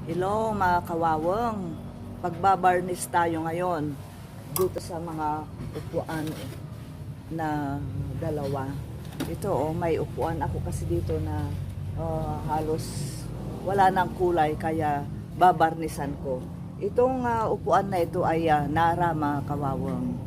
Hello mga kawawang, pagbabarnis tayo ngayon dito sa mga upuan na dalawa. Ito may upuan ako kasi dito na halos wala nang kulay kaya babarnisan ko. Itong upuan na ito ay Nara mga kawawang.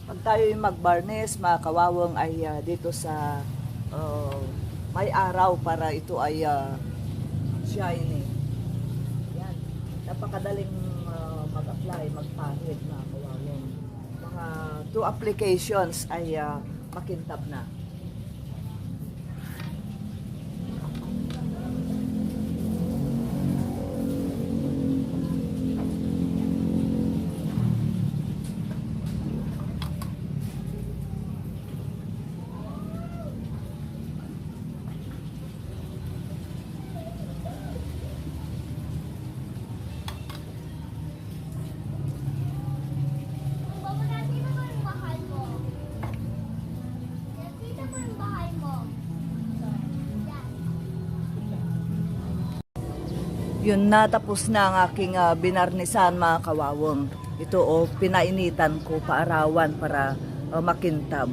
Pag tayo magbarnis, mga kawawang ay dito sa may araw para ito ay shiny. Yan. Napakadaling mag-apply, magpahid mga kawawang. Mga 2 applications ay makintab na. Yun na, tapos na ang aking binarnisan mga kawawang. Ito pinainitan ko paarawan para makintab.